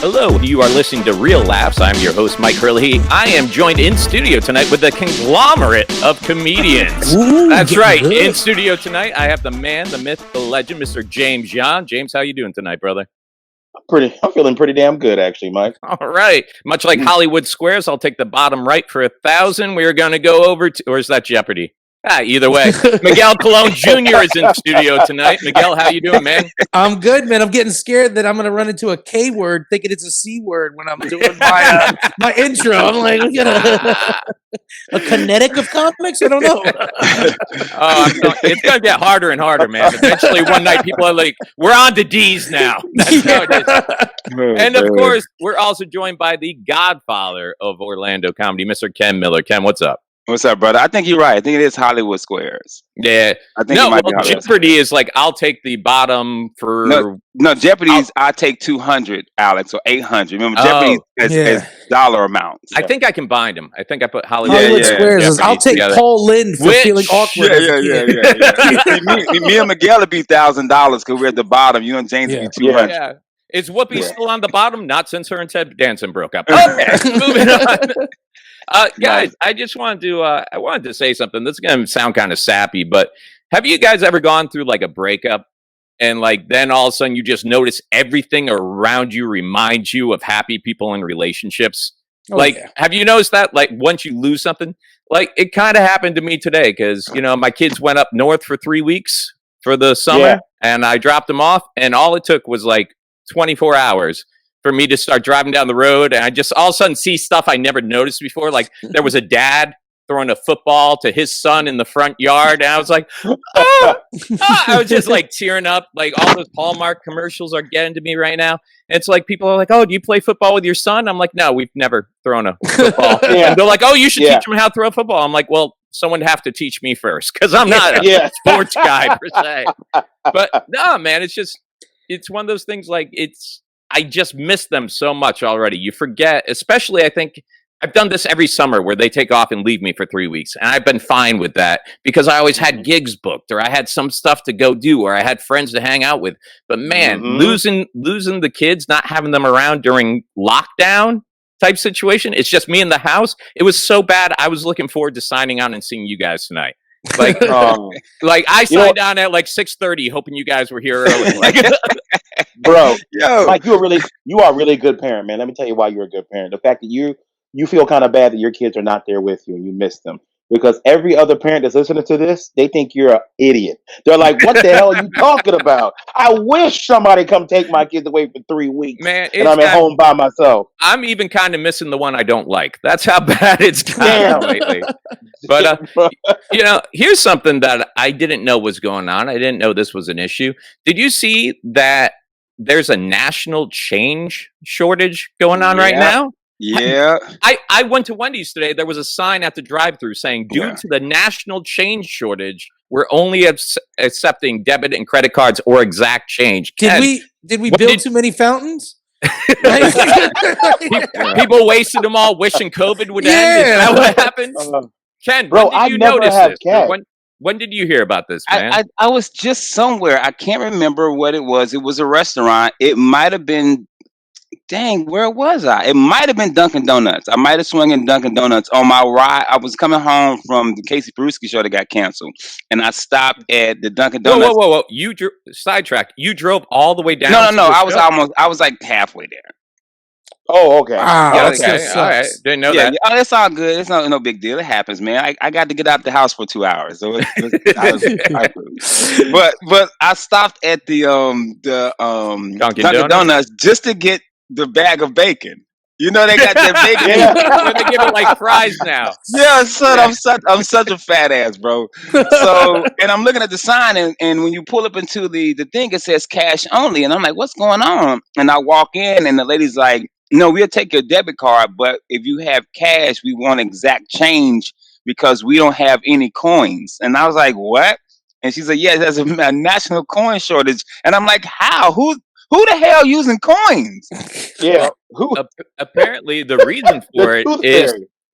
Hello, you are listening to Real Laughs. I'm your host, Mike Hurley. I am joined in studio tonight with a conglomerate of comedians. Ooh, that's right. good. In studio tonight, I have the man, the myth, the legend, Mr. James Yan. James, how you doing tonight, brother? I'm feeling pretty damn good, actually, Mike. All right. Much like Hollywood Squares, I'll take the bottom right for 1,000. We're going to go over to, or is that Jeopardy? Either way. Miguel Colon Jr. is in studio tonight. Miguel, how you doing, man? I'm good, man. I'm getting scared that I'm going to run into a K word thinking it's a C word when I'm doing my my intro. I'm like, we got a kinetic of comics? I don't know. It's going to get harder and harder, man. Eventually, one night, people are like, we're on to D's now. That's how it is. And, of course, we're also joined by the godfather of Orlando comedy, Mr. Ken Miller. Ken, what's up? What's up, brother? I think you're right. I think it is Hollywood Squares. Yeah. I think it might be Jeopardy is like, I'll take the btom for... No, Jeopardy's I take 200, Alex, or 800. Remember, Jeopardy is dollar amounts. I think I combined them. I think I put Hollywood Squares. Jeopardy I'll take together. Paul Lynn for feeling awkward. Yeah. Me and Miguel would be $1,000 because we're at the bottom. You and James would be 200. Yeah. Is Whoopi still on the bottom? Not since her and Ted Danson broke up. Okay, moving on. Guys, I just wanted to say something. This is going to sound kind of sappy, but have you guys ever gone through like a breakup and like then all of a sudden you just notice everything around you reminds you of happy people in relationships? Have you noticed that? Like once you lose something, like it kind of happened to me today because, you know, my kids went up north for 3 weeks for the summer and I dropped them off and all it took was like 24 hours for me to start driving down the road, and I just all of a sudden see stuff I never noticed before. Like there was a dad throwing a football to his son in the front yard, and I was like, I was just like tearing up. Like all those Hallmark commercials are getting to me right now. And it's like people are like, "Oh, do you play football with your son?" I'm like, "No, we've never thrown a football." And they're like, "Oh, you should teach him how to throw a football." I'm like, "Well, someone would have to teach me first because I'm not a sports guy per se." But no, man, it's one of those things. Like I just miss them so much already. You forget, especially I think I've done this every summer where they take off and leave me for 3 weeks. And I've been fine with that because I always had gigs booked or I had some stuff to go do or I had friends to hang out with. But man, losing the kids, not having them around during lockdown type situation, it's just me in the house. It was so bad. I was looking forward to signing on and seeing you guys tonight. Like, like I signed on at like 6:30, hoping you guys were here early. Like, bro, Mike, you are a really good parent, man. Let me tell you why you're a good parent. The fact that you feel kind of bad that your kids are not there with you and you miss them. Because every other parent that's listening to this, they think you're an idiot. They're like, what the hell are you talking about? I wish somebody come take my kids away for 3 weeks. Man, and I'm at home by myself. I'm even kind of missing the one I don't like. That's how bad it's gotten lately. But, you know, here's something that I didn't know was going on. I didn't know this was an issue. Did you see that there's a national change shortage going on right now? Yeah. I went to Wendy's today. There was a sign at the drive-thru saying, due to the national change shortage, we're only accepting debit and credit cards or exact change. Did we build too many fountains? People wasted them all wishing COVID would end. Is that what happened? Ken, bro, when did you notice this? When did you hear about this, man? I was just somewhere. I can't remember what it was. It was a restaurant. It might have been... Dang, where was I? It might have been Dunkin' Donuts. I might have swung in Dunkin' Donuts on my ride. I was coming home from the Casey Peruski show that got canceled, and I stopped at the Dunkin' Donuts. Whoa! You sidetracked. You drove all the way down. No. I was like halfway there. Oh, okay. Okay. All right. Didn't know that. Oh, it's all good. It's no big deal. It happens, man. I got to get out the house for 2 hours. So but I stopped at the Dunkin' Donuts just to get the bag of bacon. You know they got that bacon. They give it like fries now. Yeah, son, I'm such a fat ass, bro. So, and I'm looking at the sign, and when you pull up into the thing, it says cash only, and I'm like, what's going on? And I walk in, and the lady's like, no, we'll take your debit card, but if you have cash, we want exact change because we don't have any coins. And I was like, what? And she said, yeah, there's a national coin shortage. And I'm like, how? Who the hell using coins? Yeah. Apparently, the reason for it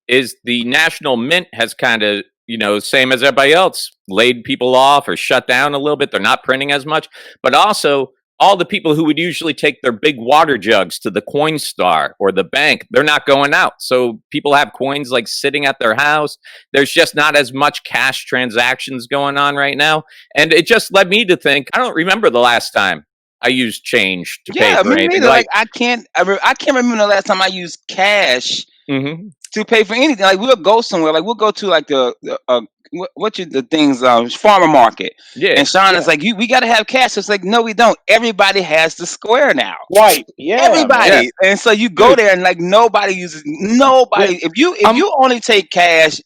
is the national mint has kind of, you know, same as everybody else, laid people off or shut down a little bit. They're not printing as much. But also, all the people who would usually take their big water jugs to the Coinstar or the bank, they're not going out. So people have coins like sitting at their house. There's just not as much cash transactions going on right now. And it just led me to think, I don't remember the last time I used change to pay for me anything. neither. Like I can't remember the last time I used cash to pay for anything. Like we'll go somewhere, like we'll go to like the things farmer market. Yeah. And Sean is like, we got to have cash. It's like, no, we don't. Everybody has the square now. Right. Yeah. Everybody. Man. And so you go there and like nobody uses nobody. If you only take cash,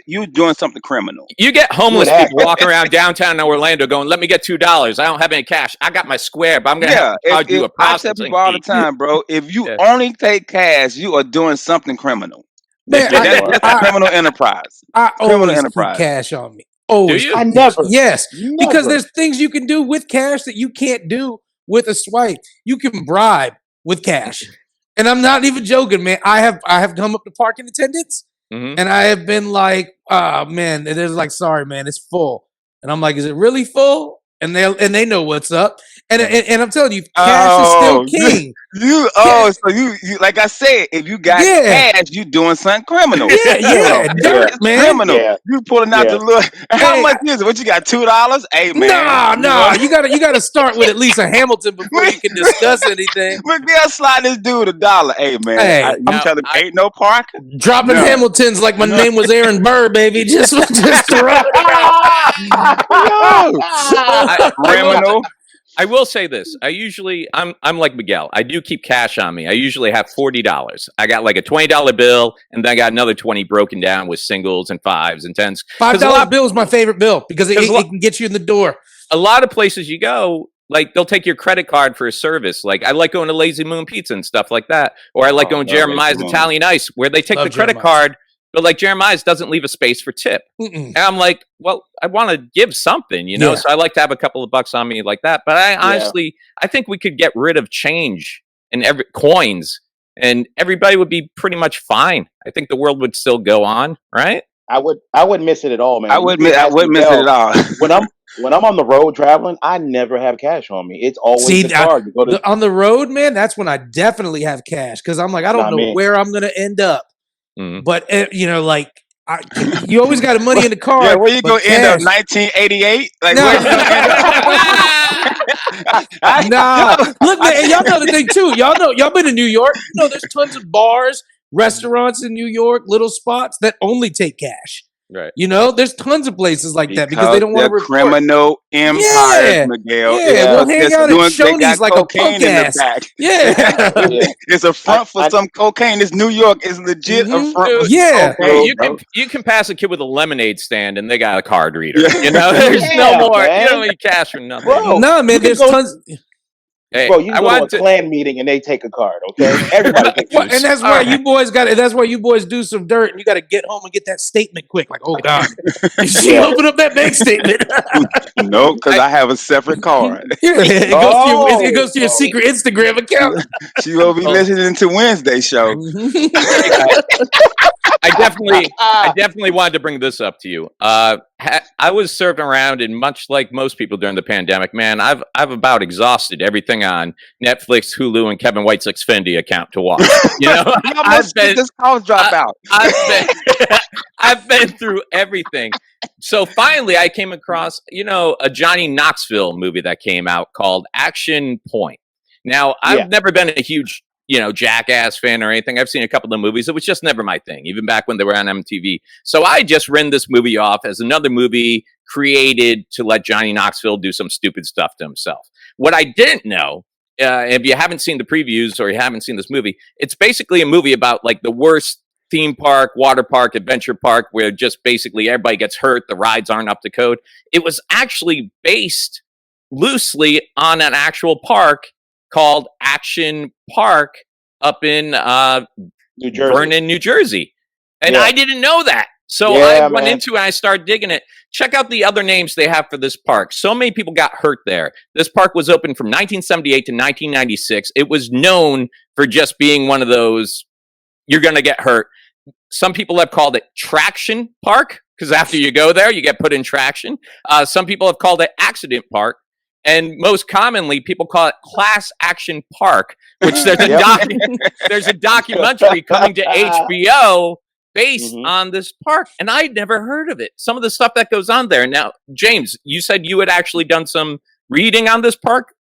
you're doing something criminal. You get homeless people walking around downtown Orlando going, let me get $2. I don't have any cash. I got my square, but I'm going to charge you a processing I tell people all the time, bro, if you only take cash, you are doing something criminal. Man, that's a criminal enterprise. I always keep cash on me. Always. Do you? I never. Yes. Never. Because there's things you can do with cash that you can't do with a swipe. You can bribe with cash. And I'm not even joking, man. I have come up to parking attendants and I have been like, oh man, it is like, sorry, man, it's full. And I'm like, is it really full? And they know what's up. And I'm telling you, cash is still king. So you like I said, if you got cash, you doing something criminal. Dirt, man. Criminal. Yeah. You pulling out the little. How much is it? What you got? $2? Hey man. No. You gotta start with at least a Hamilton before you can discuss anything. Miguel slide this dude $1. Hey man. Hey, I'm telling you, ain't no park. Dropping Hamiltons like my name was Aaron Burr, baby. Just throw it. Criminal. I will say this. I'm like Miguel. I do keep cash on me. I usually have $40. I got like a $20 bill, and then I got another 20 broken down with singles and fives and tens. $5 bill is my favorite bill because it can get you in the door. A lot of places you go, like they'll take your credit card for a service. Like I like going to Lazy Moon Pizza and stuff like that, or I like going to Jeremiah's Italian Ice, where they take the credit card. But like Jeremiah's doesn't leave a space for tip. And I'm like, well, I want to give something, so I like to have a couple of bucks on me like that. But I honestly, I think we could get rid of change and coins and everybody would be pretty much fine. I think the world would still go on, right? I wouldn't miss it at all, man. I wouldn't miss it at all. When I'm on the road traveling, I never have cash on me. It's always the card. On the road, man, that's when I definitely have cash because I'm like, I don't know where I'm going to end up. But you always got money in the car. Yeah, where you gonna end up? 1988? Like no. where you gonna end up? Nah, look, man, y'all know the thing too. Y'all been to New York. There's tons of bars, restaurants in New York, little spots that only take cash. Right. There's tons of places like that because they don't want to report. Criminal empires, Miguel. Yeah, we'll hang out at Shoney's like a punk ass. Yeah. It's a front for some cocaine. This New York is legit a front for cocaine. You can pass a kid with a lemonade stand and they got a card reader. There's no more. Man. You don't need cash for nothing. Bro, no, man, there's tons. Hey, bro, you go to a clan meeting and they take a card, okay? Everybody gets juice. And that's why you boys that's why you boys do some dirt and you got to get home and get that statement quick. Like, oh God, she open up that bank statement. No, because I have a separate card. It goes to your secret Instagram account. She will be listening to Wednesday show. I definitely wanted to bring this up to you. I was surfing around, and much like most people during the pandemic, man, I've about exhausted everything on Netflix, Hulu, and Kevin White's Xfinity account to watch. This calls drop out. I've been through everything. So finally, I came across a Johnny Knoxville movie that came out called Action Point. Now, I've never been a huge Jackass fan or anything. I've seen a couple of movies. It was just never my thing, even back when they were on MTV. So I just ran this movie off as another movie created to let Johnny Knoxville do some stupid stuff to himself. What I didn't know, if you haven't seen the previews or you haven't seen this movie, it's basically a movie about like the worst theme park, water park, adventure park, where just basically everybody gets hurt. The rides aren't up to code. It was actually based loosely on an actual park called Action Park up in Vernon, New Jersey. And I didn't know that. So I went into it and I started digging it. Check out the other names they have for this park. So many people got hurt there. This park was open from 1978 to 1996. It was known for just being one of those, you're going to get hurt. Some people have called it Traction Park because after you go there, you get put in traction. Some people have called it Accident Park And most commonly, people call it Class Action Park, which there's a documentary coming to HBO based on this park. And I'd never heard of it. Some of the stuff that goes on there. Now, James, you said you had actually done some reading on this park?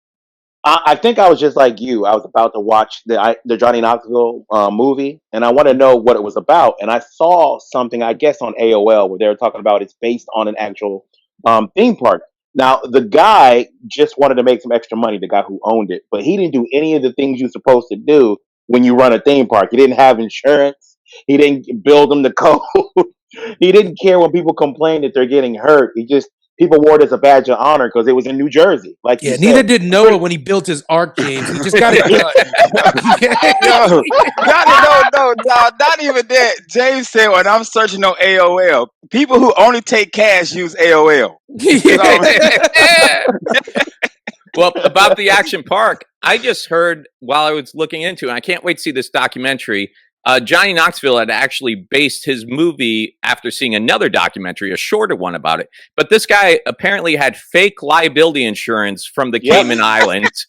I think I was just like you. I was about to watch the Johnny Knoxville movie, and I want to know what it was about. And I saw something, I guess, on AOL where they were talking about it's based on an actual theme park. Now, the guy just wanted to make some extra money, the guy who owned it, but he didn't do any of the things you're supposed to do when you run a theme park. He didn't have insurance. He didn't build them the code. He didn't care when people complained that they're getting hurt. People wore it as a badge of honor because it was in New Jersey. Like neither did Noah when he built his ark, James. He just got it done. No, not even that. James said when I'm searching on AOL, people who only take cash use AOL. Well, about the Action Park, I just heard while I was looking into it, I can't wait to see this documentary. Johnny Knoxville had actually based his movie after seeing another documentary, a shorter one about it. But this guy apparently had fake liability insurance from the Cayman Islands.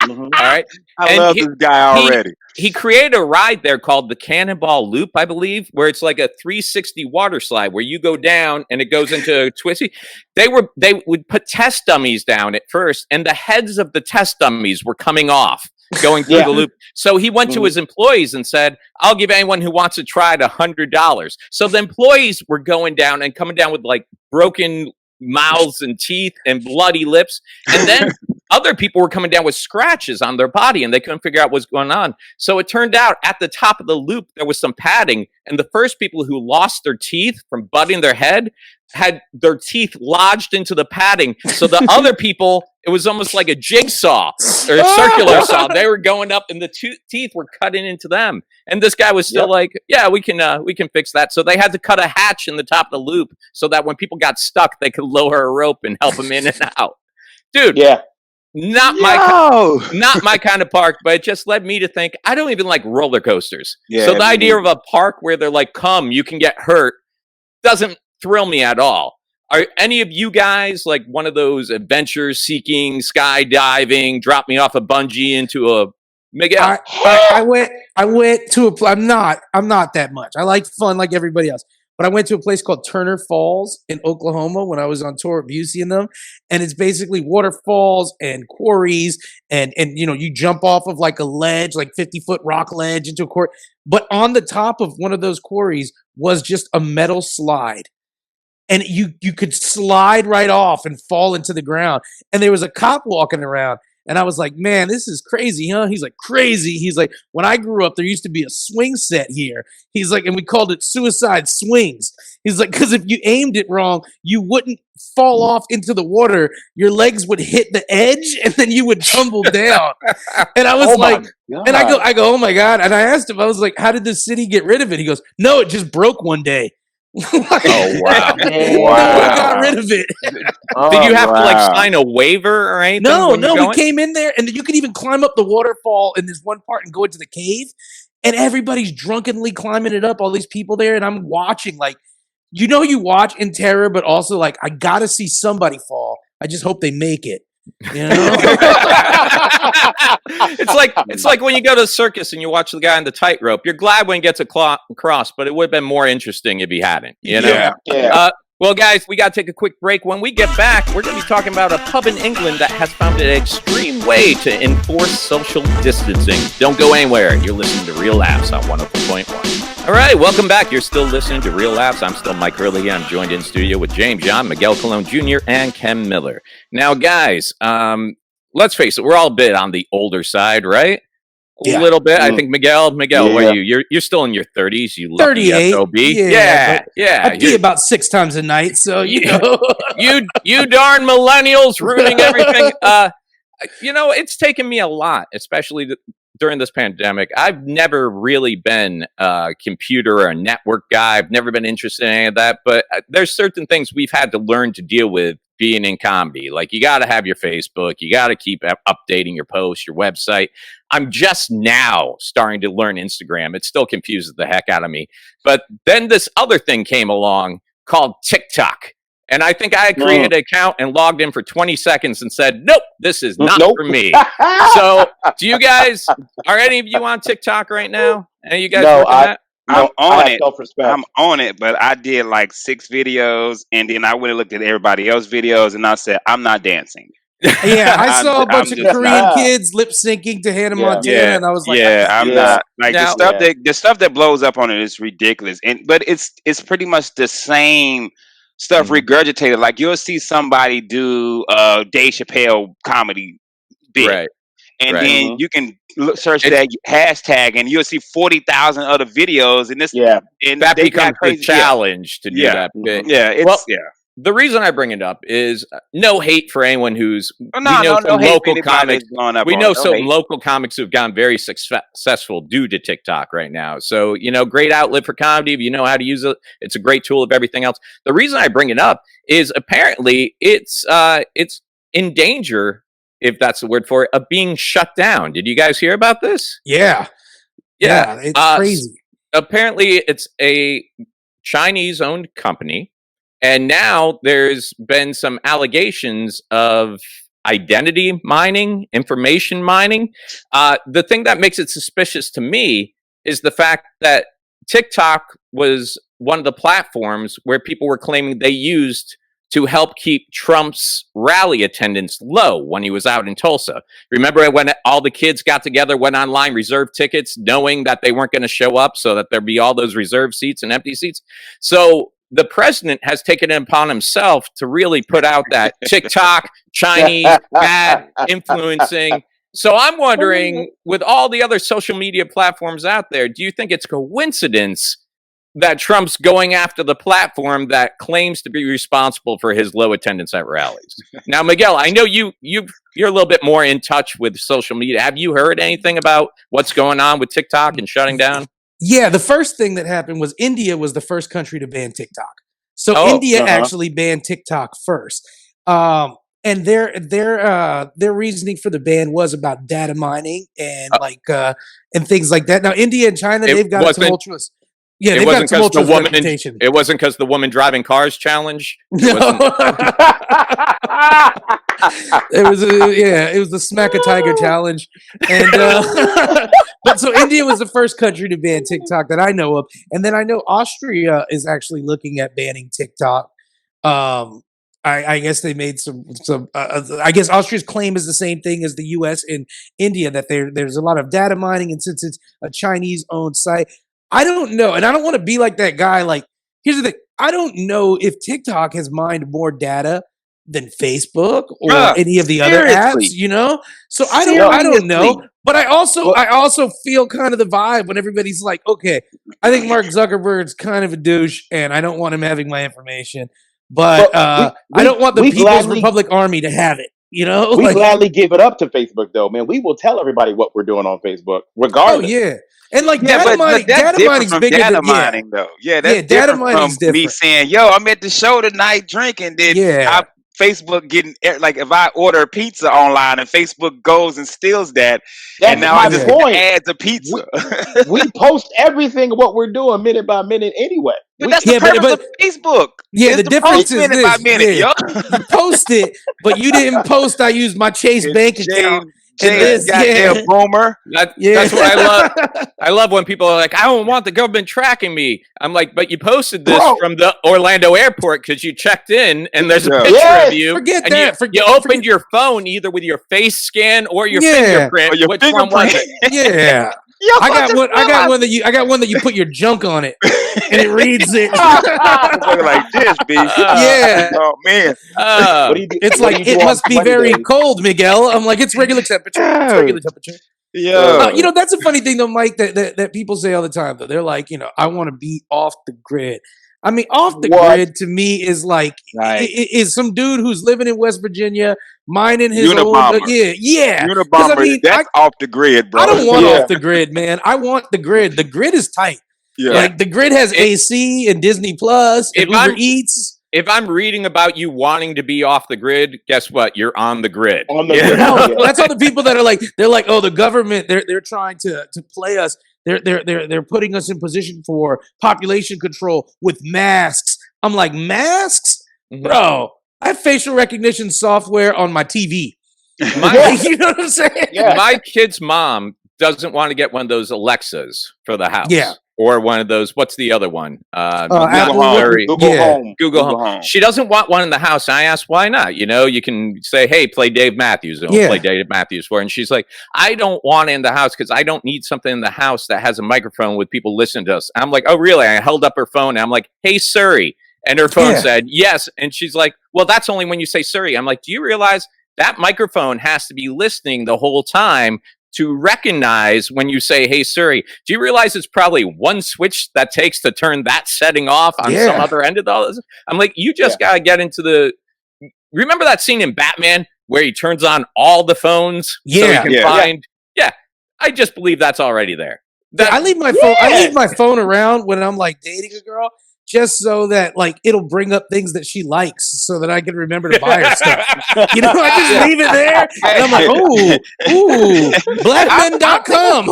All right. I love this guy already. He created a ride there called the Cannonball Loop, I believe, where it's like a 360 water slide where you go down and it goes into a twisty. They would put test dummies down at first, and the heads of the test dummies were coming off going through the loop. So he went to his employees and said, I'll give anyone who wants to try it $100. So the employees were going down and coming down with like broken mouths and teeth and bloody lips. And then other people were coming down with scratches on their body and they couldn't figure out what's going on. So it turned out at the top of the loop, there was some padding. And the first people who lost their teeth from butting their head had their teeth lodged into the padding. So the other people, it was almost like a jigsaw or a circular saw. They were going up and the teeth were cutting into them. And this guy was still like, yeah, we can fix that. So they had to cut a hatch in the top of the loop so that when people got stuck, they could lower a rope and help them in and out. Dude. Yeah. Not my kind of park, but it just led me to think I don't even like roller coasters. Yeah, so the idea of a park where they're like, come, you can get hurt doesn't thrill me at all. Are any of you guys like one of those adventures seeking, skydiving, drop me off a bungee into a Miguel? I went to I'm not that much. I like fun like everybody else. But I went to a place called Turner Falls in Oklahoma when I was on tour at Busey and them. And it's basically waterfalls and quarries. And you jump off of like a ledge, like 50-foot rock ledge into a quarry. But on the top of one of those quarries was just a metal slide. And you could slide right off and fall into the ground. And there was a cop walking around. And I was like, man, this is crazy, huh? He's like, crazy. He's like, when I grew up, there used to be a swing set here. He's like, and we called it suicide swings. He's like, because if you aimed it wrong, you wouldn't fall off into the water. Your legs would hit the edge and then you would tumble down. And I was and I go, oh my God. And I asked him, I was like, how did the city get rid of it? He goes, no, it just broke one day. Oh wow! I got rid of it. Did you have to like sign a waiver or anything? No. We came in there, and you could even climb up the waterfall in this one part and go into the cave. And everybody's drunkenly climbing it up. All these people there, and I'm watching. Like, you watch in terror, but also like I gotta see somebody fall. I just hope they make it. You know? It's like when you go to the circus and you watch the guy on the tightrope. You're glad when he gets across, but it would have been more interesting if he hadn't. You know? Yeah. Well, guys, we got to take a quick break. When we get back, we're going to be talking about a pub in England that has found an extreme way to enforce social distancing. Don't go anywhere. You're listening to Real Laughs on 104.1. All right, welcome back. You're still listening to Real Laughs. I'm still Mike Hurley. I'm joined in studio with James John, Miguel Colon Jr., and Ken Miller. Now, guys, let's face it, we're all a bit on the older side, right? A little bit. I think Miguel, what are you? You're still in your 30s. You love 38. SOB. Yeah. I pee about 6 times a night, so you darn millennials ruining everything. It's taken me a lot, especially during this pandemic. I've never really been a computer or a network guy. I've never been interested in any of that, but there's certain things we've had to learn to deal with being in comedy. Like, you got to have your Facebook. You got to keep updating your posts, your website. I'm just now starting to learn Instagram. It still confuses the heck out of me. But then this other thing came along called TikTok. And I think I created an account and logged in for 20 seconds and said, nope, this is not for me. So do you guys, are any of you on TikTok right now? Any of you guys working that? I'm on it. I'm on it, but I did like 6 videos, and then I went and looked at everybody else's videos, and I said, I'm not dancing. Yeah, I saw a bunch of Korean kids lip syncing to Hannah Montana, and I was like, I'm not. Like the stuff that blows up on it is ridiculous, but it's pretty much the same stuff regurgitated. Like you'll see somebody do Dave Chappelle comedy bit, right. And then you can search that hashtag, and you'll see 40,000 other videos. And this, and that becomes the challenge to do that bit. The reason I bring it up is no hate for anyone who's local comics. We know some local comics who've gotten very successful due to TikTok right now. So great outlet for comedy. If you know how to use it, it's a great tool of everything else. The reason I bring it up is apparently it's in danger, if that's the word for it, of being shut down. Did you guys hear about this? Yeah, it's crazy. Apparently, it's a Chinese-owned company, and now there's been some allegations of identity mining, information mining. The thing that makes it suspicious to me is the fact that TikTok was one of the platforms where people were claiming they used to help keep Trump's rally attendance low when he was out in Tulsa. Remember when all the kids got together, went online, reserved tickets, knowing that they weren't going to show up so that there'd be all those reserved seats and empty seats? So the president has taken it upon himself to really put out that TikTok, Chinese, bad influencing. So I'm wondering, with all the other social media platforms out there, do you think it's coincidence that Trump's going after the platform that claims to be responsible for his low attendance at rallies? Now, Miguel, I know you're a little bit more in touch with social media. Have you heard anything about what's going on with TikTok and shutting down? Yeah, the first thing that happened was India was the first country to ban TikTok. So India actually banned TikTok first. And their reasoning for the ban was about data mining and and things like that. Now, India and China, they've got tumultuous. Yeah, it wasn't because the woman. It wasn't because the woman driving cars challenge. No. It was the Smack a Tiger challenge, and but so India was the first country to ban TikTok that I know of, and then I know Austria is actually looking at banning TikTok. I guess they made some. I guess Austria's claim is the same thing as the U.S. and India, that there's a lot of data mining, and since it's a Chinese-owned site. I don't know, and I don't want to be like that guy. Like, here's the thing: I don't know if TikTok has mined more data than Facebook or any of the other apps. So I don't know. But I also feel kind of the vibe when everybody's like, okay, I think Mark Zuckerberg's kind of a douche, and I don't want him having my information. But I don't want the People's Republic Army to have it. We gladly give it up to Facebook, though, man. We will tell everybody what we're doing on Facebook, regardless. Oh yeah. And data mining's bigger than mining, though. Yeah, that's data mining's different. Me saying, "Yo, I'm at the show tonight drinking." Then Facebook getting like if I order a pizza online and Facebook goes and steals that, and now I just adds a pizza. We post everything what we're doing minute by minute anyway. But that's the purpose of Facebook. Yeah, the difference is minute by minute. You post it, but you didn't post. I used my Chase bank account. Goddamn boomer. That's what I love. I love when people are like, I don't want the government tracking me. I'm like, but you posted this from the Orlando airport because you checked in and there's a picture of you. Forget that. You opened your phone either with your face scan or your fingerprint. Or your Which fingerprint. one was it? Yeah. I got one that you put your junk on it and it reads it. Like this, B. Oh man. It's like it must be very cold, Miguel. I'm like, it's regular temperature. It's regular temperature. Yeah. That's a funny thing though, Mike, that people say all the time though. They're like, I want to be off the grid. I mean, off the grid to me is like is some dude who's living in West Virginia mining his Unabomber. own. Yeah. Unabomber. That's off the grid, bro. I don't want off the grid, man. I want the grid. The grid is tight. Yeah. Like the grid has AC and Disney Plus and Uber Eats. If I'm reading about you wanting to be off the grid, guess what? You're on the grid. On the grid. No, that's all the people that are like, they're like, oh, the government, they're trying to play us. They're putting us in position for population control with masks. I'm like, masks? Bro, I have facial recognition software on my TV. You know what I'm saying? Yeah. My kid's mom doesn't want to get one of those Alexas for the house. Yeah. Or one of those, what's the other one? Google Home. Google Home. She doesn't want one in the house. I asked, why not? You know, you can say, hey, play Dave Matthews. And we'll play Dave Matthews for her. And she's like, I don't want it in the house because I don't need something in the house that has a microphone with people listening to us. I'm like, oh, really? I held up her phone. And I'm like, hey, Siri. And her phone said, yes. And she's like, well, that's only when you say Siri. I'm like, do you realize that microphone has to be listening the whole time to recognize when you say, hey, Siri? Do you realize it's probably one switch that takes to turn that setting off on some other end of all this? I'm like, you just got to get into the... Remember that scene in Batman where he turns on all the phones so he can find... Yeah, I just believe that's already there. I leave my phone. I leave my phone around when I'm like dating a girl, just so that like it'll bring up things that she likes, so that I can remember to buy her stuff. You know, I just leave it there, and I'm like, ooh, blackmen.com.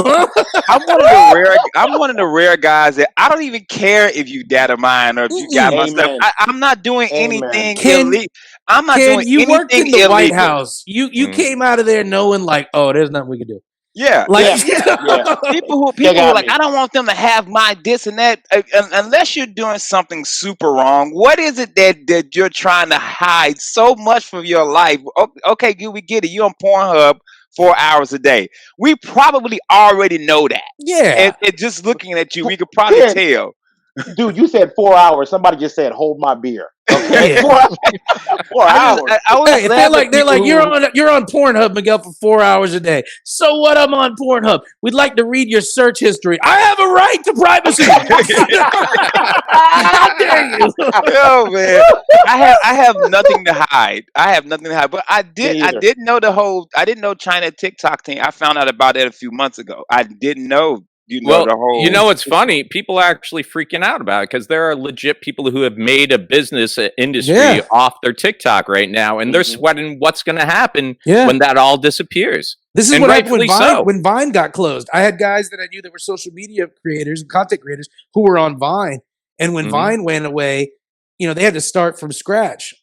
I'm one of the rare guys that I don't even care if you data mine or if you got my stuff. I'm not doing anything illegal. I'm not doing anything illegal. You worked in the White House. You came out of there knowing like, oh, there's nothing we can do. Yeah, like people who are like, I don't want them to have my this and that, unless you're doing something super wrong. What is it that you're trying to hide so much from your life? Okay, we get it. You're on Pornhub 4 hours a day. We probably already know that. Yeah, and just looking at you, we could probably tell. Dude, you said 4 hours. Somebody just said, hold my beer. Okay. 4 hours. They're like you're on Pornhub, Miguel, for 4 hours a day. So what? I'm on Pornhub. We'd like to read your search history. I have a right to privacy. How dare you? Yo, man, I have nothing to hide. But I didn't know China TikTok thing. I found out about it a few months ago. I didn't know. You know it's funny. People are actually freaking out about it because there are legit people who have made a business industry off their TikTok right now, and they're sweating what's going to happen when that all disappears. This is what happened when Vine got closed. I had guys that I knew that were social media creators and content creators who were on Vine, and when Vine went away, they had to start from scratch.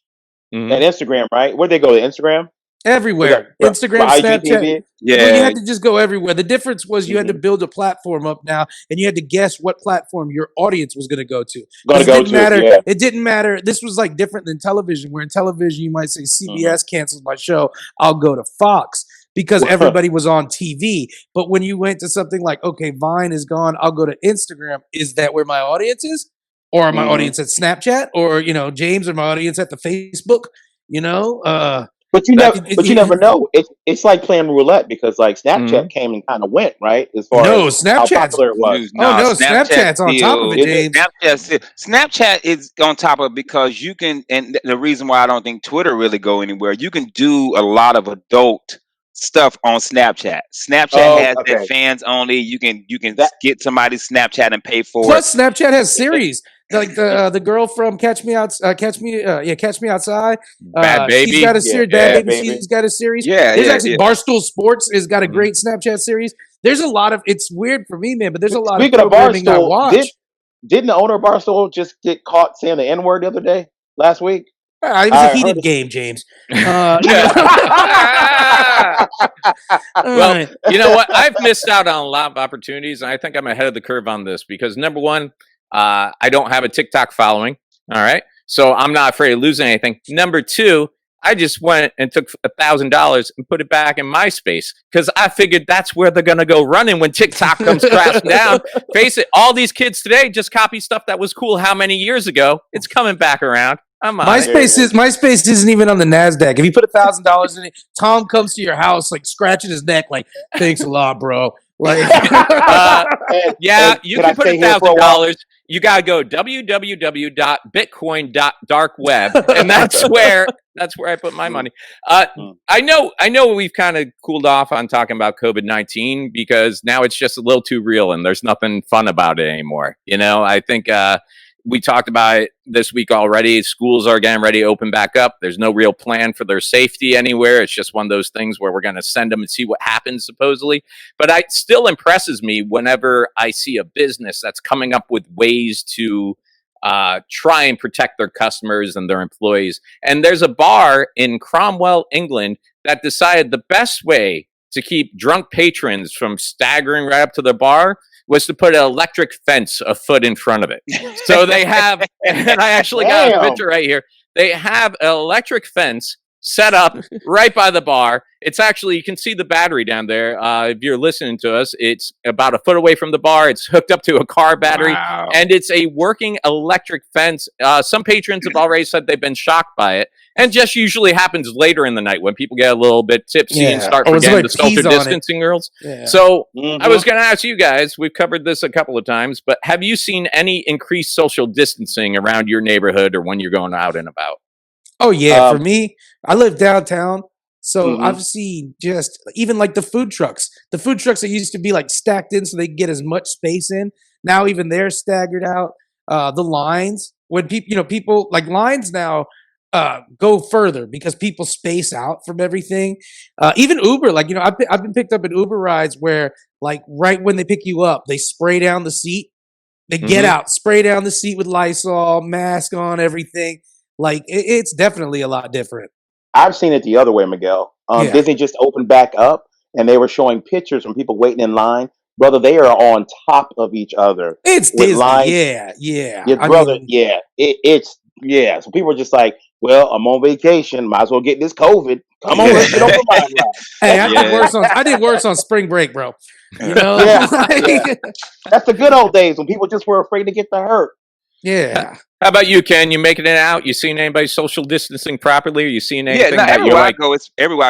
And Instagram, right? Where'd they go? To Instagram? Everywhere. Instagram, Snapchat. Yeah. Well, you had to just go everywhere. The difference was you had to build a platform up now, and you had to guess what platform your audience was going to go to. It didn't matter. This was like different than television, where in television you might say CBS cancels my show, I'll go to Fox because everybody was on TV. But when you went to something like, okay, Vine is gone, I'll go to Instagram. Is that where my audience is? Or my audience at Snapchat? Or, James, or my audience at the Facebook? But you never know. It's like playing roulette because like Snapchat came and kind of went, right? As far as how popular it was. Snapchat's on top of it, James. Snapchat is on top of it because you can, and the reason why I don't think Twitter really go anywhere, you can do a lot of adult stuff on Snapchat. Snapchat has that fans only. You can get somebody's Snapchat and pay for it. Plus, Snapchat has series. Like the girl from Catch Me Outside. Bad Baby. She's got a series. Bad Baby. She's got a series. There's actually Barstool Sports has got a great Snapchat series. There's a lot of. It's weird for me, man, but there's a lot of programming I watch. Didn't the owner of Barstool just get caught saying the N-word the other day? Last week. It was a heated game, James. Well, you know what? I've missed out on a lot of opportunities, and I think I'm ahead of the curve on this because number one, I don't have a TikTok following. All right. So I'm not afraid of losing anything. Number two, I just went and took $1,000 and put it back in MySpace because I figured that's where they're going to go running when TikTok comes crashing down. Face it, all these kids today just copy stuff that was cool how many years ago. It's coming back around. MySpace isn't even on the NASDAQ. If you put $1,000 in it, Tom comes to your house like scratching his neck like, thanks a lot, bro. Like, you can put $1,000. You gotta go www.bitcoin.darkweb, and that's where I put my money. I know we've kind of cooled off on talking about COVID-19 because now it's just a little too real, and there's nothing fun about it anymore. I think we talked about it this week already. Schools are getting ready to open back up. There's no real plan for their safety anywhere. It's just one of those things where we're going to send them and see what happens, supposedly. But it still impresses me whenever I see a business that's coming up with ways to try and protect their customers and their employees. And there's a bar in Cromwell, England, that decided the best way to keep drunk patrons from staggering right up to the bar was to put an electric fence a foot in front of it. So they have, and I actually got a picture right here. They have an electric fence set up right by the bar. It's actually, you can see the battery down there. If you're listening to us, it's about a foot away from the bar. It's hooked up to a car battery, and it's a working electric fence. Some patrons have already said they've been shocked by it, and just usually happens later in the night when people get a little bit tipsy and start forgetting the social distancing rules. So I was going to ask you guys, we've covered this a couple of times, but have you seen any increased social distancing around your neighborhood or when you're going out and about? Oh yeah, for me, I live downtown, so I've seen just even like the food trucks. The food trucks that used to be like stacked in so they can get as much space in. Now even they're staggered out. The lines, when people like lines now go further because people space out from everything. Even Uber, like I've been picked up in Uber rides where like right when they pick you up, they spray down the seat. They get out, spray down the seat with Lysol, mask on, everything. Like it's definitely a lot different. I've seen it the other way, Miguel. Disney just opened back up, and they were showing pictures from people waiting in line. Brother, they are on top of each other. It's Disney, lines. yeah. It's So people are just like, well, I'm on vacation, might as well get this COVID. Come on, let's get on the line. Hey, I did worse on spring break, bro. That's the good old days when people just were afraid to get the hurt. Yeah. How about you, Ken? You making it out? You seeing anybody social distancing properly? Are you seeing anything? Yeah, everywhere I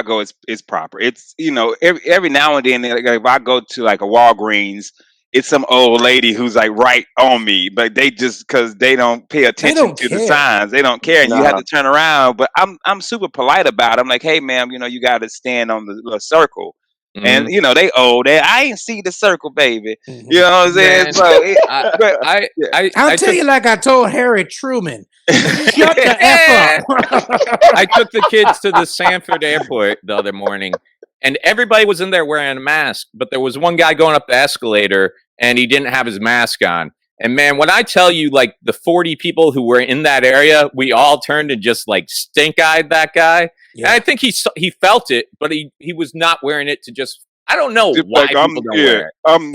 go, it's proper. It's every now and then, like, if I go to like a Walgreens, it's some old lady who's like right on me, but they just because they don't pay attention to the signs, they don't care, and you have to turn around. But I'm super polite about it. I'm like, hey, ma'am, you got to stand on the little circle. And they old. I ain't see the circle, baby. You know what I'm saying? So I'll tell you like I told Harry Truman. Shut the F up. I took the kids to the Sanford airport the other morning, and everybody was in there wearing a mask, but there was one guy going up the escalator, and he didn't have his mask on. And man, when I tell you, like the 40 people who were in that area, we all turned and just like stink-eyed that guy. Yeah. And I think he felt it, but he was not wearing it to just. I don't know why people don't wear it. I'm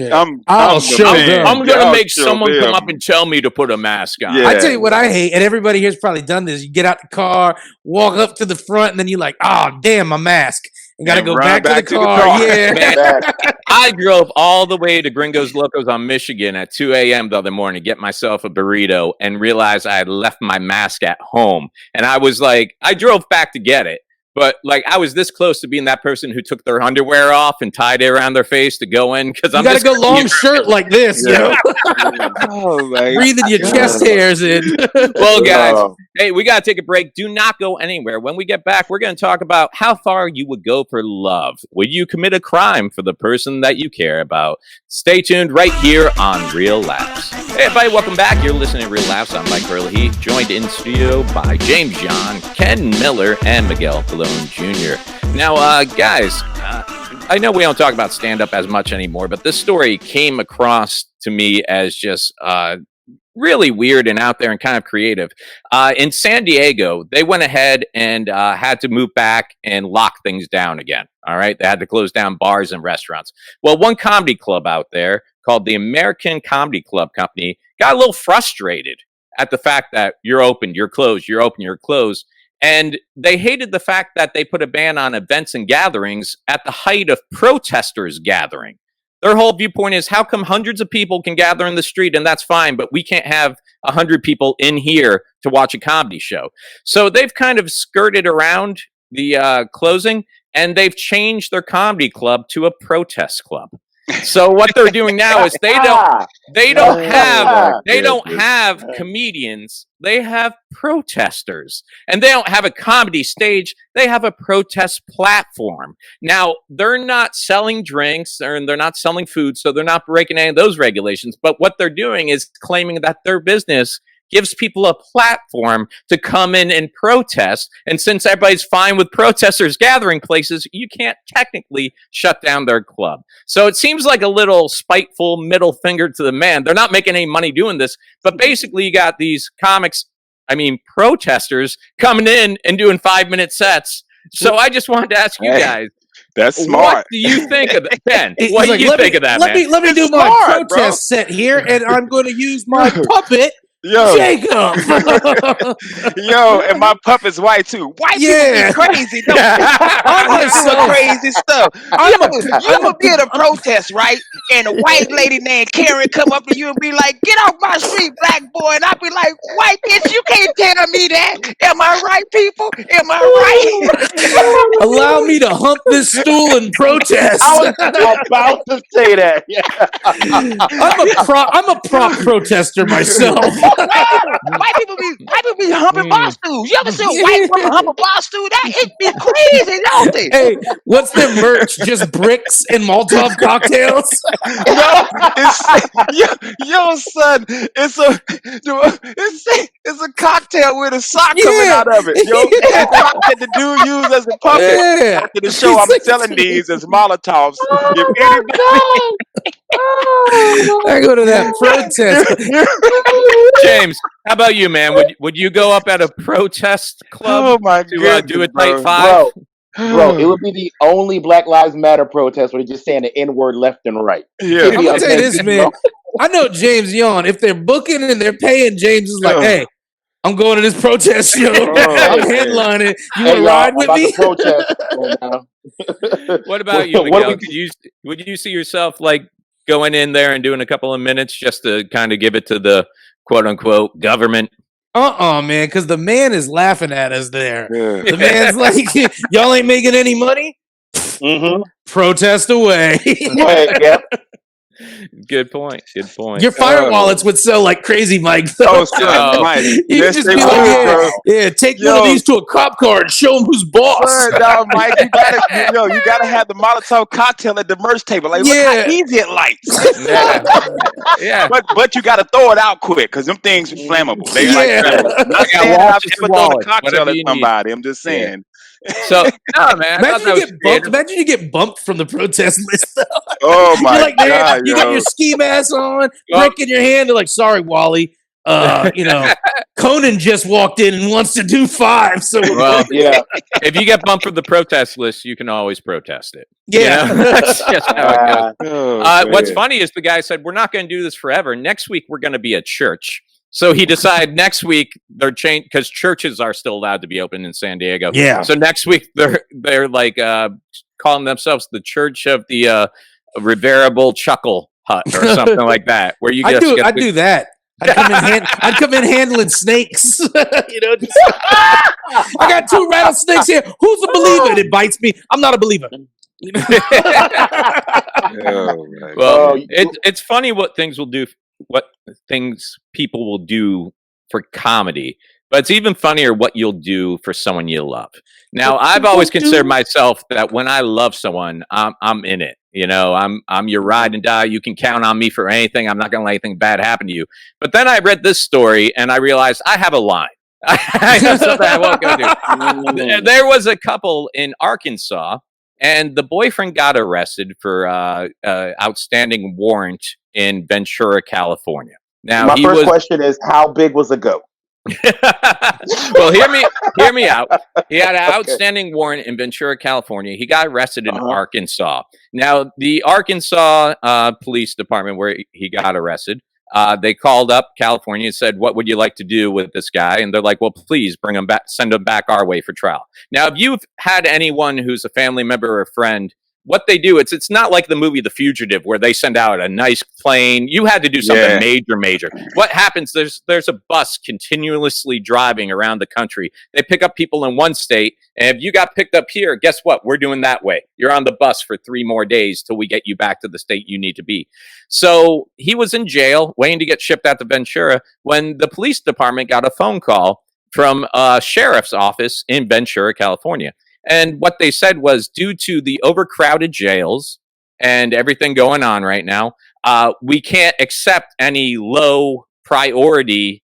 gonna make someone come up and tell me to put a mask on. Yeah. I tell you what I hate, and everybody here's probably done this. You get out the car, walk up to the front, and then you're like, "Oh, damn, my mask." And gotta go back to the car. Yeah, man. I drove all the way to Gringos Locos on Michigan at 2 a.m. the other morning to get myself a burrito and realized I had left my mask at home. And I was like, I drove back to get it. But like I was this close to being that person who took their underwear off and tied it around their face to go in because I'm gotta go long shirt like this, breathing your chest hairs in. Well, guys, hey, we gotta take a break. Do not go anywhere. When we get back, we're gonna talk about how far you would go for love. Would you commit a crime for the person that you care about? Stay tuned right here on Real Laughs. Hey, everybody, welcome back. You're listening to Real Laughs. I'm Mike Burley, joined in studio by James John, Ken Miller, and Miguel Jr. Now, guys, I know we don't talk about stand-up as much anymore, but this story came across to me as just really weird and out there and kind of creative. In San Diego, they went ahead and had to move back and lock things down again. All right, they had to close down bars and restaurants. Well, one comedy club out there called the American Comedy Club Company got a little frustrated at the fact that you're open, you're closed, you're open, you're closed. And they hated the fact that they put a ban on events and gatherings at the height of protesters gathering. Their whole viewpoint is, how come hundreds of people can gather in the street and that's fine, but we can't have 100 people in here to watch a comedy show? So they've kind of skirted around the closing, and they've changed their comedy club to a protest club. So what they're doing now is they don't have comedians. They have protesters, and they don't have a comedy stage. They have a protest platform. Now, they're not selling drinks and they're not selling food, so they're not breaking any of those regulations. But what they're doing is claiming that their business gives people a platform to come in and protest. And since everybody's fine with protesters gathering places, you can't technically shut down their club. So it seems like a little spiteful middle finger to the man. They're not making any money doing this, but basically you got these protesters coming in and doing 5-minute sets. So I just wanted to ask you guys, that's smart. what do you think of that, Ben? What do you think of that, man? Let me do my smart, protest set here, and I'm going to use my puppet, Jacob. Yo, and my puppet's white too. White people be crazy. I'm doing crazy stuff. You ever be at a protest, right? And a white lady named Karen come up to you and be like, "Get off my street, black boy," and I be like, "White bitch, you can't tell me that. Am I right, people? Am I right?" Allow me to hump this stool and protest. I was about to say that. Yeah. I'm a prop protester myself. White people be humping bar stools. You ever see a white woman hump a bar stool? That it be crazy, don't it? Hey, what's their merch? Just bricks and Molotov cocktails? Son, it's a cocktail with a sock coming out of it. That the dude used as a puppet. After the show, I'm selling these as Molotovs. I go to that protest. James, how about you, man? Would you go up at a protest club to do a tight five? Bro, it would be the only Black Lives Matter protest where they're just saying the N-word left and right. Yeah, I'm gonna tell you this, man. I know James Young. If they're booking and they're paying, James is like, "Hey, I'm going to this protest show. I'm headlining. You want to ride with me?" What about you, Miguel? Would you see yourself like going in there and doing a couple of minutes just to kind of give it to the quote unquote government? Man, because the man is laughing at us there. Yeah. The man's like, "Y'all ain't making any money? Protest away." Yep. Good point. Your fire wallets would sell like crazy, Mike. Mike. You just be like, take one of these to a cop car and show them who's boss. Mike, you gotta have the Molotov cocktail at the merch table. Like, look how easy it lights. But you gotta throw it out quick because them things are flammable. They flammable. Not saying I've ever thrown a cocktail at somebody. I'm just saying. So no, man. Imagine you get bumped from the protest list. Oh my You're like, God! You got your ski mask on, brick in your hand. They're like, "Sorry, Wally. Conan just walked in and wants to do 5." So if you get bumped from the protest list, you can always protest it. Yeah, that's just how it goes. What's funny is the guy said, "We're not going to do this forever. Next week we're going to be at church." So he decided next week they're changed because churches are still allowed to be open in San Diego. Yeah. So next week they're like calling themselves the Church of the Reverable Chuckle Hut or something like that. Where you I'd do that. I'd come in handling snakes. I got 2 rattlesnakes here. Who's a believer? And it bites me. I'm not a believer. It's funny what things people will do for comedy, but it's even funnier what you'll do for someone you love. Now, I've always considered myself that when I love someone, I'm in it. I'm your ride and die. You can count on me for anything. I'm not going to let anything bad happen to you. But then I read this story and I realized I have a line. I have something I won't go do. There was a couple in Arkansas, and the boyfriend got arrested for outstanding warrant in Ventura, California. Now, my first question is, how big was the goat? Well, hear me out. He had an outstanding warrant in Ventura, California. He got arrested in Arkansas. Now, the Arkansas police department where he got arrested, they called up California and said, "What would you like to do with this guy?" And they're like, "Well, please bring him back, send him back our way for trial." Now, if you've had anyone who's a family member or a friend, what they do, it's not like the movie The Fugitive where they send out a nice plane. You had to do something major. What happens, there's a bus continuously driving around the country. They pick up people in one state, and if you got picked up here, guess what? We're doing that way. You're on the bus for 3 more days till we get you back to the state you need to be. So he was in jail waiting to get shipped out to Ventura when the police department got a phone call from a sheriff's office in Ventura, California. And what they said was, due to the overcrowded jails and everything going on right now, we can't accept any low priority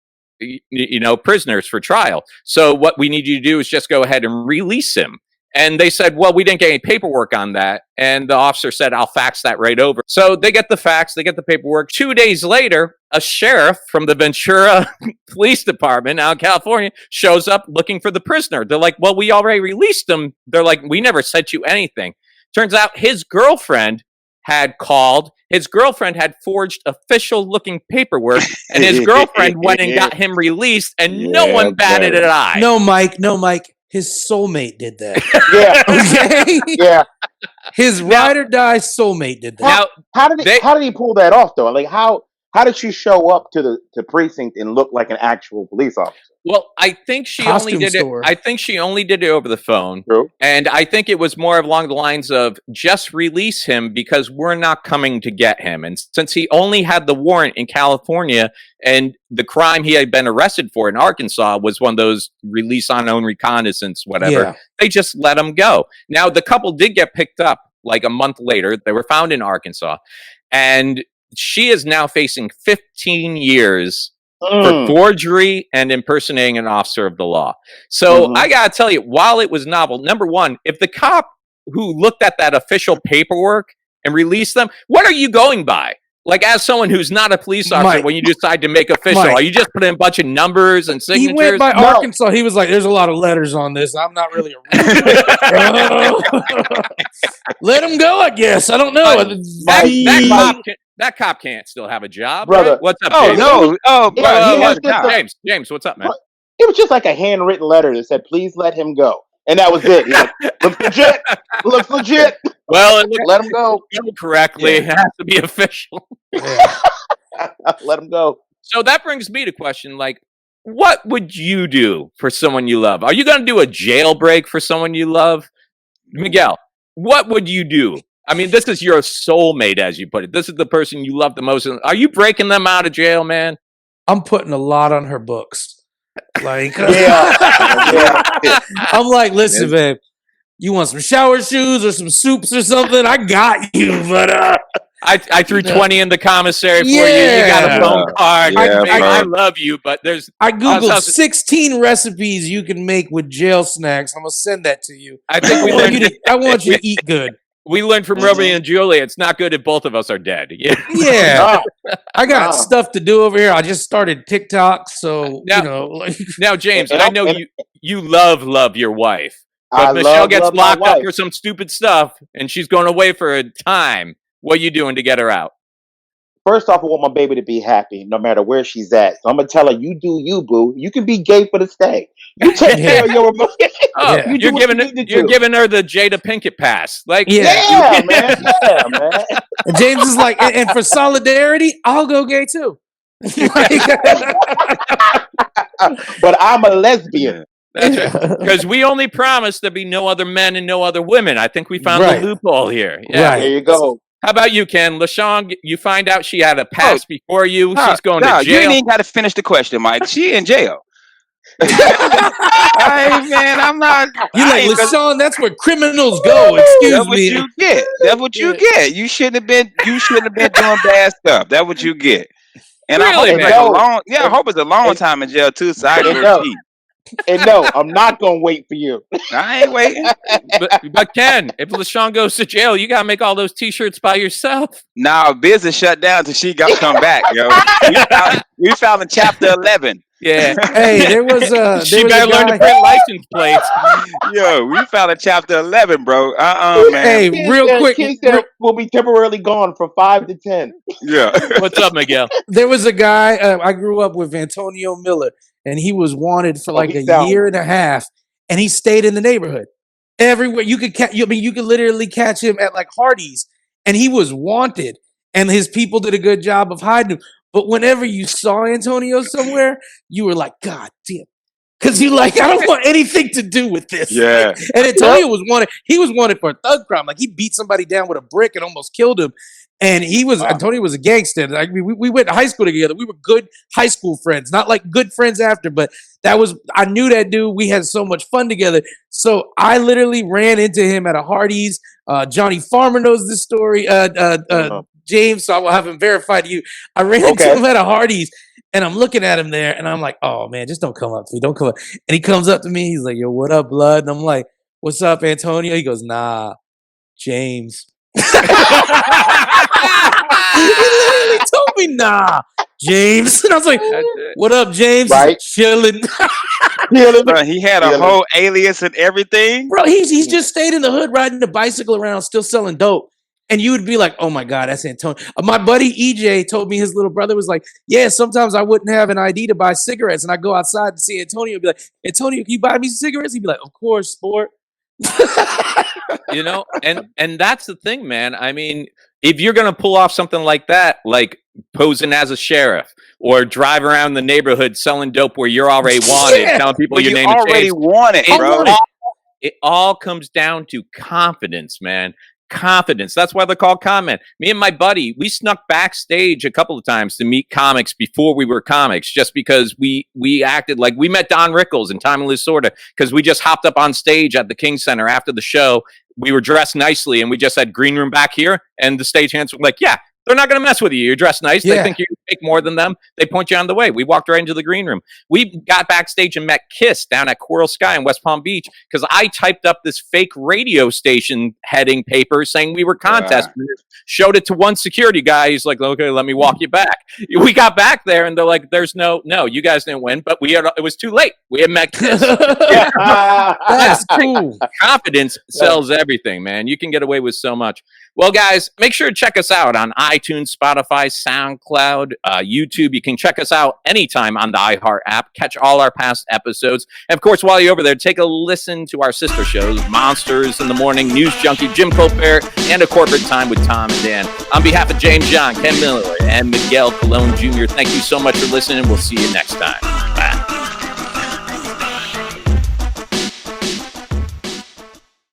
prisoners for trial. So what we need you to do is just go ahead and release him. And they said, well, we didn't get any paperwork on that. And the officer said, I'll fax that right over. So they get the fax, they get the paperwork. 2 days later, a sheriff from the Ventura Police Department out in California shows up looking for the prisoner. They're like, well, we already released him. They're like, we never sent you anything. Turns out his girlfriend had called. His girlfriend had forged official looking paperwork, and his girlfriend went and got him released, and no one batted an eye. No, Mike. His soulmate did that. Yeah. Okay. Yeah. His ride or die soulmate did that. Now, how did he pull that off though? Like how did she show up to the precinct and look like an actual police officer? Well, I think she only did it. I think she only did it over the phone. True. And I think it was more along the lines of just release him because we're not coming to get him. And since he only had the warrant in California and the crime he had been arrested for in Arkansas was one of those release on own reconnaissance, whatever, they just let him go. Now, the couple did get picked up like a month later. They were found in Arkansas. And she is now facing 15 years for forgery and impersonating an officer of the law. So I got to tell you, while it was novel, number one, if the cop who looked at that official paperwork and released them, what are you going by? Like, as someone who's not a police officer, when you decide to make official, are you just putting in a bunch of numbers and signatures? He went by Arkansas. He was like, there's a lot of letters on this. I'm not really let him go, I guess. I don't know. That cop can't still have a job, brother. Right? What's up, James? James, what's up, man? It was just like a handwritten letter that said, "Please let him go," and that was it. Like, looks legit. Looks legit. Well, let him go correctly. It has to be official. Let him go. So that brings me to question: like, what would you do for someone you love? Are you going to do a jailbreak for someone you love, Miguel? What would you do? I mean, this is your soulmate, as you put it. This is the person you love the most. Are you breaking them out of jail, man? I'm putting a lot on her books. Like, I'm like, listen, babe, you want some shower shoes or some soups or something? I got you, but I threw 20 in the commissary for you. You got a phone card. I love you, but I googled 16 recipes you can make with jail snacks. I'm gonna send that to you. I think we learned. I want you to eat good. We learned from Romeo and Juliet, it's not good if both of us are dead. Yeah. I got stuff to do over here. I just started TikTok, so, Now, James, I know you love your wife. But Michelle gets locked up for some stupid stuff, and she's going away for a time. What are you doing to get her out? First off, I want my baby to be happy no matter where she's at. So I'm going to tell her, you do you, boo. You can be gay for the stay. You take care of your emotions. You're giving her the Jada Pinkett pass. Like, man. Yeah, man. And James is like, and for solidarity, I'll go gay too. But I'm a lesbian. That's right. Because we only promised there'd be no other men and no other women. I think we found the loophole here. Yeah. Right. There you go. How about you, Ken? LaShawn, you find out she had a pass before you. She's going to jail. You ain't even got to finish the question, Mike. She in jail. Hey, man, I'm not. You like, LaShawn, that's where criminals go. Excuse me. You get. That's what you get. You shouldn't have been doing bad stuff. That's what you get. And really, I hope it's a long time in jail too. So I can cheat. And no, I'm not gonna wait for you. I ain't waiting. But Ken, if LaShawn goes to jail, you gotta make all those T-shirts by yourself. Nah, business shut down till she got to come back, yo. We found in chapter 11. Yeah. Hey, there was a. She better learn to print license plates. Yo, we found in chapter 11, bro. Man. Hey, real quick, we'll be temporarily gone from 5 to 10. Yeah. What's up, Miguel? There was a guy I grew up with, Antonio Miller, and he was wanted for like a year and a half, and he stayed in the neighborhood. Everywhere you could catch, you could literally catch him at like Hardee's, and he was wanted, and his people did a good job of hiding him. But whenever you saw Antonio somewhere, you were like, God damn. Because you're like, I don't want anything to do with this. Yeah. And Antonio was wanted. He was wanted for a thug crime. Like, he beat somebody down with a brick and almost killed him. And Antonio was a gangster. Like, we went to high school together. We were good high school friends. Not like good friends after, but I knew that dude. We had so much fun together. So I literally ran into him at a Hardee's. Johnny Farmer knows this story. James, so I will have him verified to you. I ran into him at a Hardee's, And I'm looking at him there, and I'm like, oh, man, just don't come up to me. Don't come up. And he comes up to me. He's like, yo, what up, blood? And I'm like, what's up, Antonio? He goes, nah, James. He literally told me, nah, James. And I was like, what up, James? Right. Chilling. Bro, he had a whole alias and everything. Bro, he's just stayed in the hood riding the bicycle around, still selling dope. And you would be like, oh my God, that's Antonio. My buddy EJ told me his little brother was like, yeah, sometimes I wouldn't have an ID to buy cigarettes. And I go outside and see Antonio and be like, Antonio, can you buy me some cigarettes? He'd be like, of course, sport. You know, and that's the thing, man. I mean, if you're going to pull off something like that, like posing as a sheriff or drive around the neighborhood selling dope where you're already wanted, telling people your name already is wanted, bro. It all comes down to confidence, man. Confidence. That's why they're called con men. Me and my buddy, we snuck backstage a couple of times to meet comics before we were comics, just because we acted like we met Don Rickles and Tommy Lasorda because we just hopped up on stage at the King Center after the show. We were dressed nicely and we just had green room back here, and the stagehands were like, yeah, they're not going to mess with you. You're dressed nice. Yeah. They think you make more than them. They point you on the way. We walked right into the green room. We got backstage and met Kiss down at Coral Sky in West Palm Beach because I typed up this fake radio station heading paper saying we were contest winners. Showed it to one security guy. He's like, okay, let me walk you back. We got back there and they're like, there's no, you guys didn't win, but it was too late. We had met Kiss. That's cool. Confidence sells everything, man. You can get away with so much. Well, guys, make sure to check us out on iTunes, Spotify, SoundCloud, YouTube. You can check us out anytime on the iHeart app. Catch all our past episodes. And, of course, while you're over there, take a listen to our sister shows, Monsters in the Morning, News Junkie, Jim Colbert, and A Corporate Time with Tom and Dan. On behalf of James John, Ken Miller, and Miguel Colon Jr., thank you so much for listening. We'll see you next time.